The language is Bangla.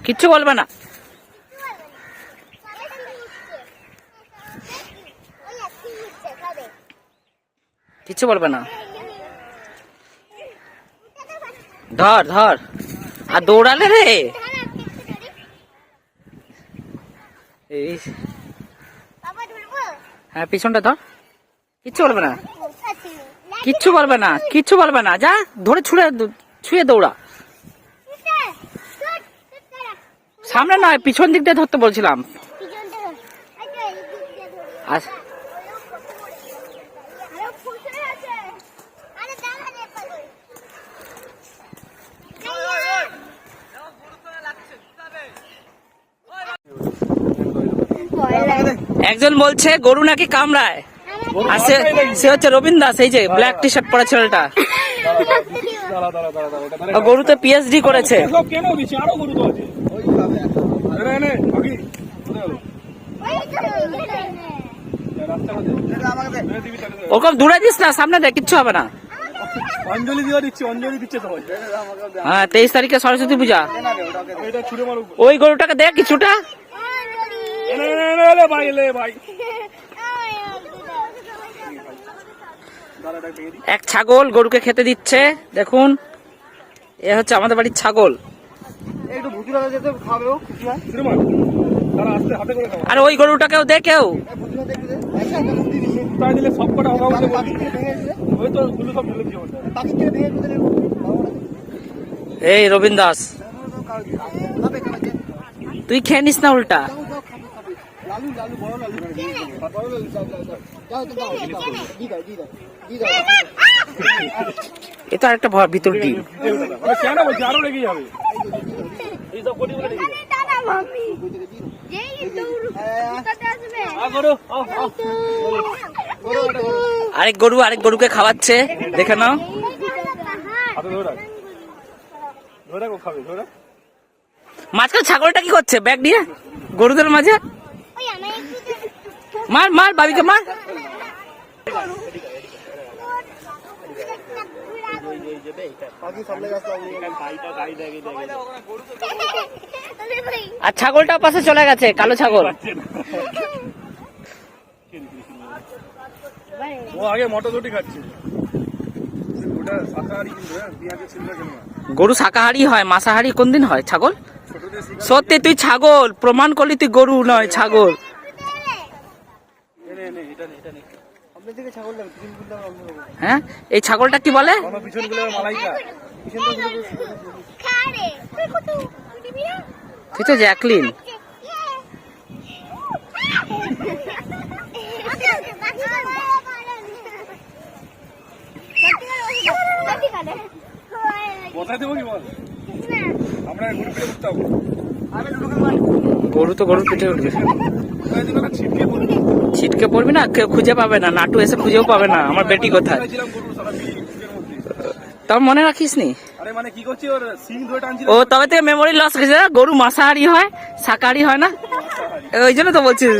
কিচ্ছু বলবে না। কিচ্ছু বলবে না। ধর ধর, আর দৌড়ালে রে। হ্যাঁ পিছনটা ধর, কিচ্ছু বলবে না, কিচ্ছু বলবে না, কিচ্ছু বলবে না। যা ধরে ছুঁয়ে দৌড়া। সামনে নয়, পিছন দিক দিয়ে ধরতে বলছিলাম। একজন বলছে গরু নাকি কামড়ায়, আর সে হচ্ছে রবীন দাস, এই যে ব্ল্যাক টি শার্ট পরা ছেলেটা। গরুতে পিএইচডি করেছে। ওরকম দূরে দিস না, সামনে দেখ, কিচ্ছু হবে না। হ্যাঁ 23 তারিখে সরস্বতী পূজা। ওই গরুটাকে দেখ কিছুটা। এক ছাগল গরুকে খেতে দিচ্ছে, দেখুন। এ হচ্ছে আমাদের বাড়ির ছাগল। আর ওই গরুটাকেও দেখেও। এই রবীন দাস, তুই খেয়ে নিস না উল্টা। এটা একটা ভিতর ডিম। আরেক গরুকে খাওয়াচ্ছে, দেখে নাও। মাঝখানে ছাগলটা কি করছে ব্যাগ নিয়ে গরুদের মাঝে? মার মার, বাবিকে মার। আর ছাগলটা পাশে চলে গেছে, কালো ছাগল। ও আগে মটরশুঁটি খাচ্ছে। গরু শাকাহারি হয়, মাংসাহারি কোনদিন হয় ছাগল? সত্যি তুই ছাগল, প্রমাণ করলি তুই গরু নয় ছাগল। হ্যাঁ এই ছাগলটা কি বলে? জ্যাকলিন। গরু তো গরুর পিঠে উঠবে, ছিটকে পড়বি না, কেউ খুঁজে পাবে না, নাটু এসে খুঁজেও পাবে না আমার বেটি কোথায়। তাও মনে রাখিস নি? ও তবে থেকে মেমোরি লস গেছে। গরু মাংসাহারি হয়, শাকাহারি হয় না, ওই জন্য তো বলছিস।